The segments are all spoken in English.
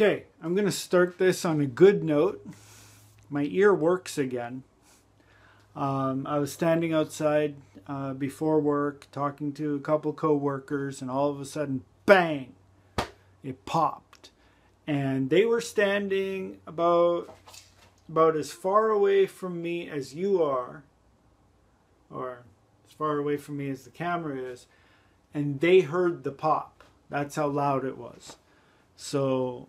Okay, I'm going to start this on a good note. My ear works again. I was standing outside before work talking to a couple co-workers, and all of a sudden, bang, it popped. And they were standing about as far away from me as you are, or as far away from me as the camera is, and they heard the pop. That's how loud it was. So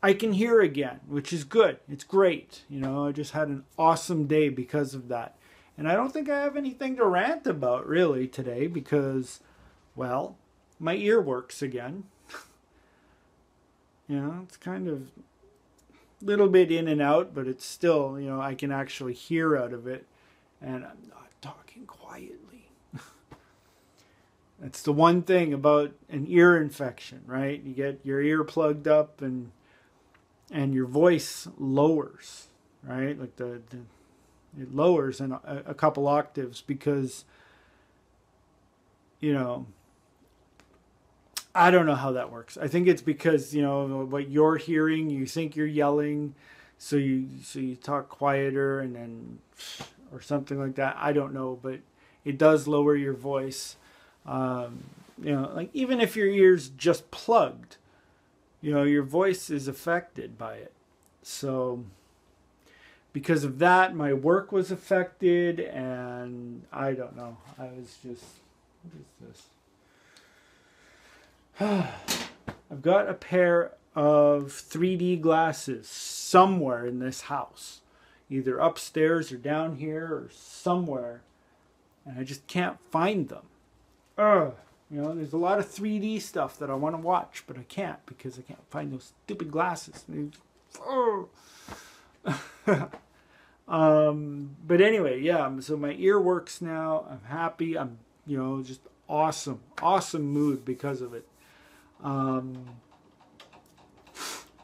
I can hear again, which is good. It's great. You know, I just had an awesome day because of that. And I don't think I have anything to rant about really today because, well, my ear works again. You know, it's kind of a little bit in and out, but it's still, you know, I can actually hear out of it. And I'm not talking quietly. That's the one thing about an ear infection, right? You get your ear plugged up and your voice lowers, right? Like it lowers in a couple octaves because, you know, I don't know how that works. I think it's because, you know, what you're hearing, you think you're yelling, so you talk quieter and then, or something like that. I don't know, but it does lower your voice. You know, like even if your ear's just plugged, you know, your voice is affected by it. So because of that, my work was affected, and I don't know. I was just, what is this? I've got a pair of 3D glasses somewhere in this house, either upstairs or down here or somewhere, and I just can't find them. You know, there's a lot of 3D stuff that I want to watch, but I can't because I can't find those stupid glasses. But anyway, yeah, so my ear works now. I'm happy. I'm, you know, just awesome mood because of it.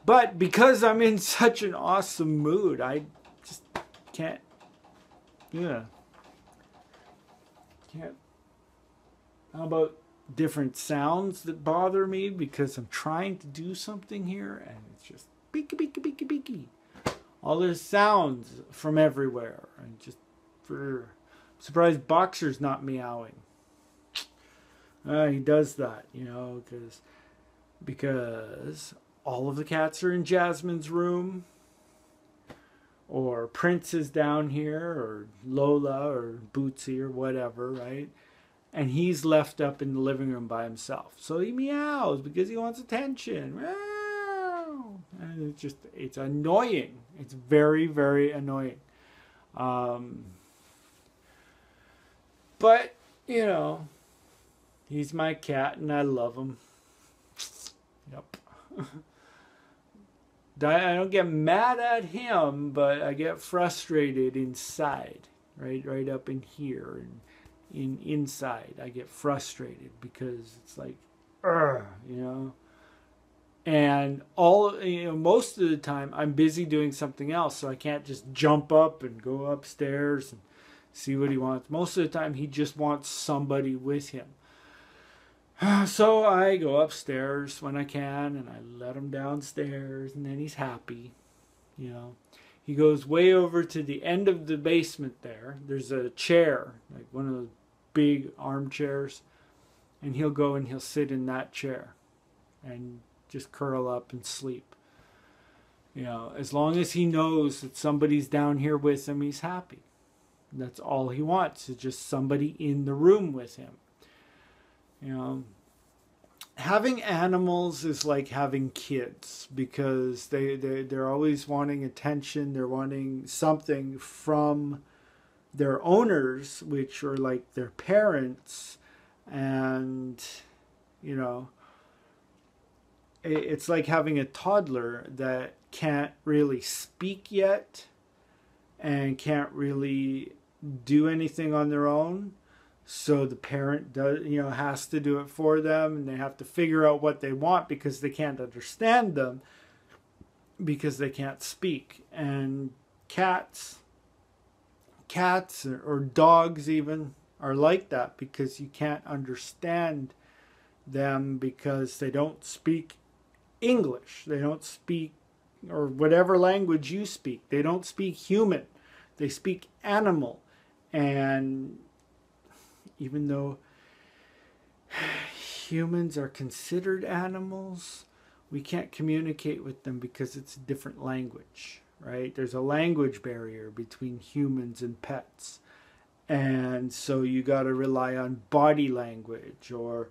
But because I'm in such an awesome mood, I just can't, can't. How about different sounds that bother me because I'm trying to do something here and it's just beaky, beaky, beaky, beaky. All this sounds from everywhere. And just, I'm surprised Boxer's not meowing. He does that, you know, because all of the cats are in Jasmine's room, or Prince is down here, or Lola, or Bootsy, or whatever, right? And he's left up in the living room by himself. So he meows because he wants attention. Meow. And it's annoying. It's very, very annoying. But, you know, he's my cat and I love him. Yep. I don't get mad at him, but I get frustrated inside. Right up in here and inside. I get frustrated because it's like, you know. And most of the time I'm busy doing something else, so I can't just jump up and go upstairs and see what he wants. Most of the time he just wants somebody with him. So I go upstairs when I can and I let him downstairs, and then he's happy, you know. He goes way over to the end of the basement there. There's a chair, like one of those big armchairs, and he'll go and he'll sit in that chair and just curl up and sleep. You know, as long as he knows that somebody's down here with him, he's happy. That's all he wants, is just somebody in the room with him. You know, having animals is like having kids because they're always wanting attention. They're wanting something from their owners, which are like their parents. And, you know, it's like having a toddler that can't really speak yet and can't really do anything on their own. So the parent has to do it for them, and they have to figure out what they want because they can't understand them because they can't speak. And cats or dogs even are like that because you can't understand them because they don't speak English. They don't speak, or whatever language you speak. They don't speak human. They speak animal. And even though humans are considered animals, we can't communicate with them because it's a different language, right? There's a language barrier between humans and pets. And so you got to rely on body language, or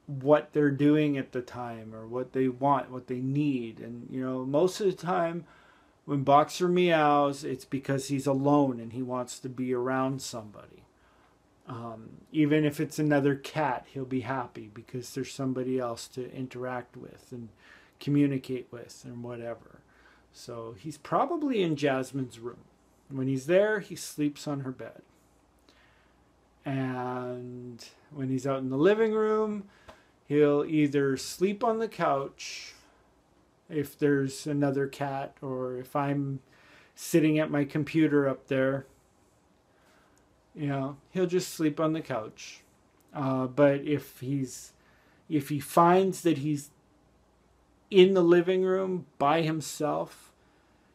what they're doing at the time, or what they want, what they need. And, you know, most of the time when Boxer meows, it's because he's alone and he wants to be around somebody. Even if it's another cat, he'll be happy because there's somebody else to interact with and communicate with and whatever. So he's probably in Jasmine's room. When he's there, he sleeps on her bed. And when he's out in the living room, he'll either sleep on the couch if there's another cat, or if I'm sitting at my computer up there, you know, he'll just sleep on the couch. But if he finds that he's in the living room by himself,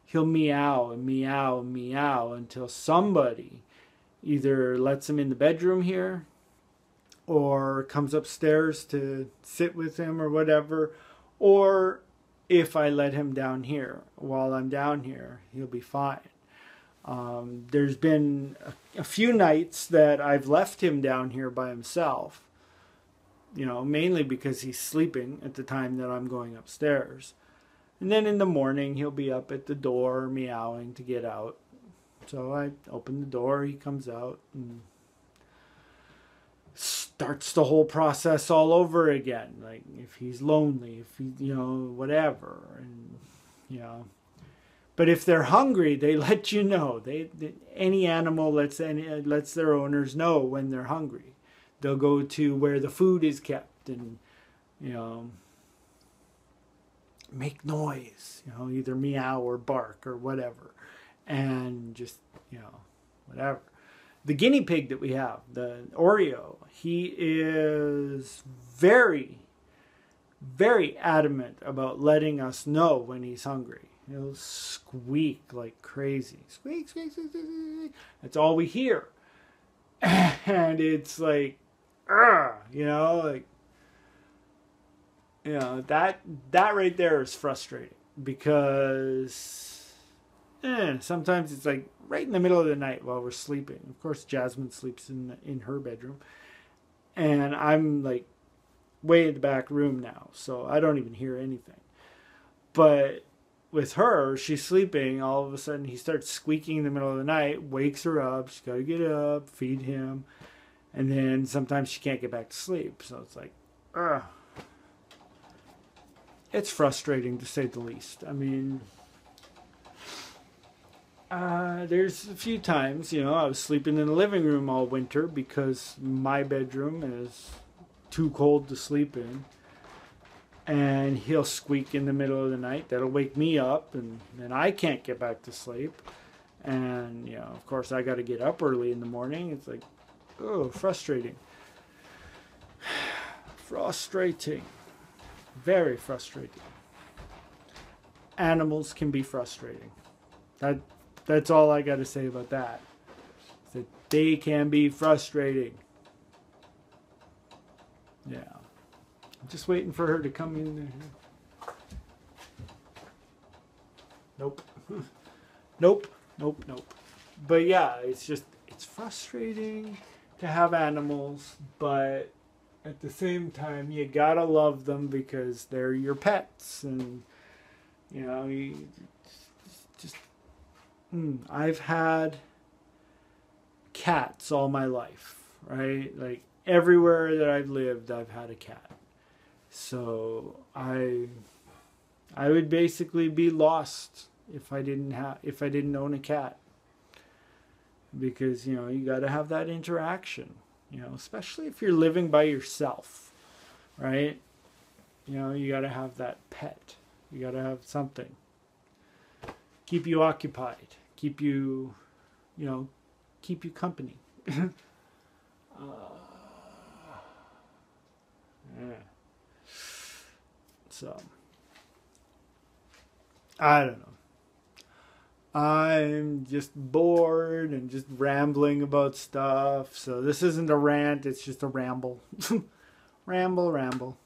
he'll meow and meow and meow until somebody either lets him in the bedroom here, or comes upstairs to sit with him or whatever. Or if I let him down here, while I'm down here, he'll be fine. There's been a few nights that I've left him down here by himself, you know, mainly because he's sleeping at the time that I'm going upstairs. And then in the morning, he'll be up at the door meowing to get out. So I open the door, he comes out and starts the whole process all over again. Like, if he's lonely, if he, you know, whatever. And, you know, but if they're hungry, they let you know. Any animal lets their owners know when they're hungry. They'll go to where the food is kept and, you know, make noise, you know, either meow or bark or whatever. And just, you know, whatever. The guinea pig that we have, the Oreo, he is very, very adamant about letting us know when he's hungry. He'll squeak like crazy. Squeak, squeak, squeak, squeak, squeak. That's all we hear. And it's like, you know, like, you know, that right there is frustrating, because sometimes it's like right in the middle of the night while we're sleeping. Of course, Jasmine sleeps in her bedroom, and I'm like way in the back room now, so I don't even hear anything. But with her, she's sleeping. All of a sudden, he starts squeaking in the middle of the night, wakes her up. She's got to get up, feed him, and then sometimes she can't get back to sleep. So it's like, it's frustrating to say the least. I mean, there's a few times, you know, I was sleeping in the living room all winter because my bedroom is too cold to sleep in. And he'll squeak in the middle of the night. That'll wake me up, and then I can't get back to sleep. And, you know, of course, I got to get up early in the morning. It's like, oh, frustrating. Frustrating. Very frustrating. Animals can be frustrating. That's all I got to say about that. That they can be frustrating. Yeah. I'm just waiting for her to come in there. Nope. Nope. But yeah, it's frustrating to have animals, but at the same time, you gotta love them because they're your pets. And, you know, I've had cats all my life, right? Like, everywhere that I've lived, I've had a cat. So I would basically be lost if I didn't own a cat, because, you know, you got to have that interaction, you know, especially if you're living by yourself, right? You know, you got to have that pet. You got to have something keep you occupied, keep you company. Yeah. So, I don't know. I'm just bored and just rambling about stuff. So this isn't a rant, it's just a ramble. ramble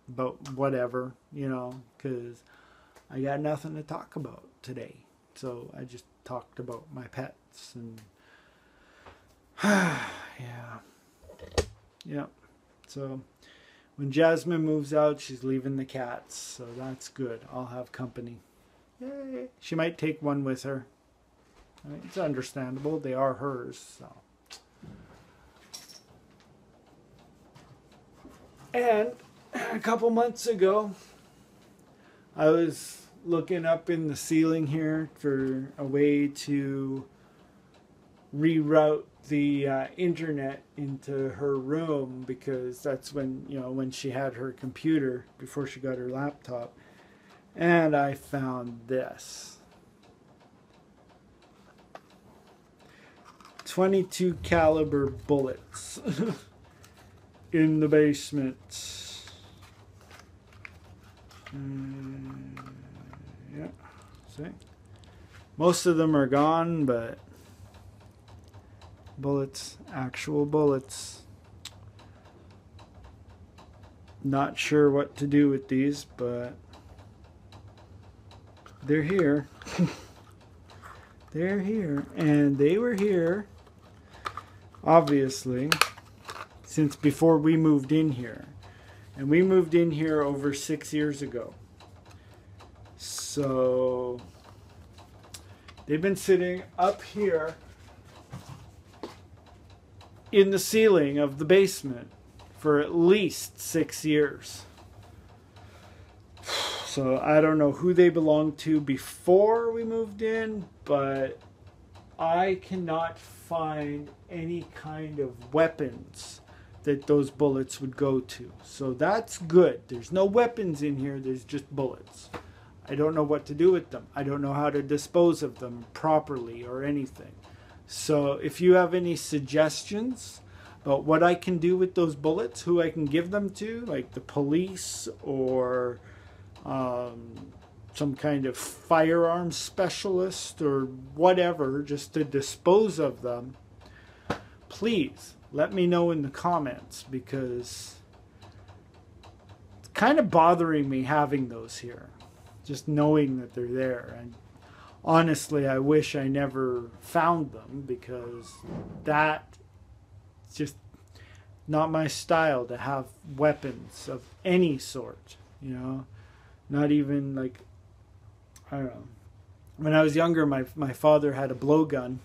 about whatever, you know, because I got nothing to talk about today. So I just talked about my pets and yeah. Yeah. So when Jasmine moves out, she's leaving the cats. So that's good. I'll have company. Yay. She might take one with her. It's understandable. They are hers. So. And a couple months ago, I was looking up in the ceiling here for a way to reroute the internet into her room, because that's when, you know, when she had her computer before she got her laptop. And I found this. 22 caliber bullets in the basement. Yeah, see? Most of them are gone, but bullets, actual bullets. Not sure what to do with these, but they're here. They're here. And they were here, obviously, since before we moved in here. And we moved in here over 6 years ago. So they've been sitting up here in the ceiling of the basement for at least 6 years. So I don't know who they belonged to before we moved in, but I cannot find any kind of weapons that those bullets would go to. So that's good. There's no weapons in here, there's just bullets. I don't know what to do with them. I don't know how to dispose of them properly or anything. So if you have any suggestions about what I can do with those bullets, who I can give them to, like the police or some kind of firearms specialist or whatever, just to dispose of them, please let me know in the comments, because it's kind of bothering me having those here, just knowing that they're there. And honestly, I wish I never found them, because that's just not my style, to have weapons of any sort, you know. Not even like, I don't know. When I was younger, my father had a blowgun,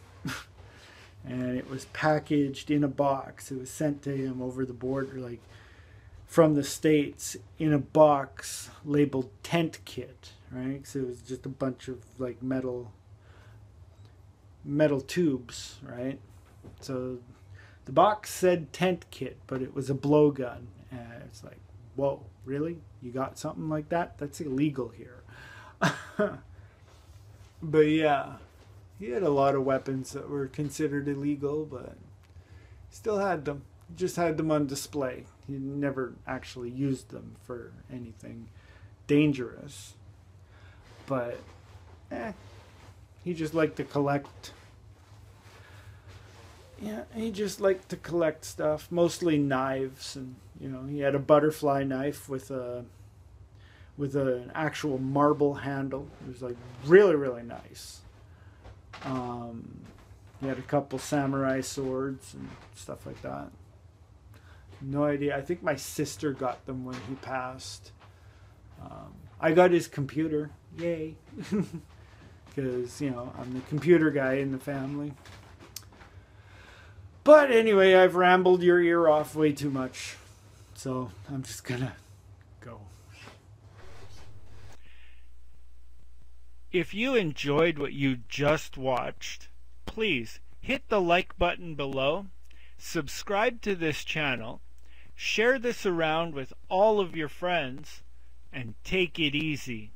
and it was packaged in a box. It was sent to him over the border, like from the States, in a box labeled tent kit, right? So it was just a bunch of like metal tubes, right? So the box said tent kit, but it was a blowgun, and it's like, whoa, really? You got something like that? That's illegal here. But yeah, he had a lot of weapons that were considered illegal, but still had them. Just had them on display. He never actually used them for anything dangerous. But he just liked to collect. Yeah, he just liked to collect stuff, mostly knives, and you know, he had a butterfly knife with an actual marble handle. It was like really nice. He had a couple samurai swords and stuff like that. No idea. I think my sister got them when he passed. I got his computer. Yay. Because, you know, I'm the computer guy in the family. But anyway, I've rambled your ear off way too much. So I'm just gonna go. If you enjoyed what you just watched, please hit the like button below, subscribe to this channel, share this around with all of your friends, and take it easy.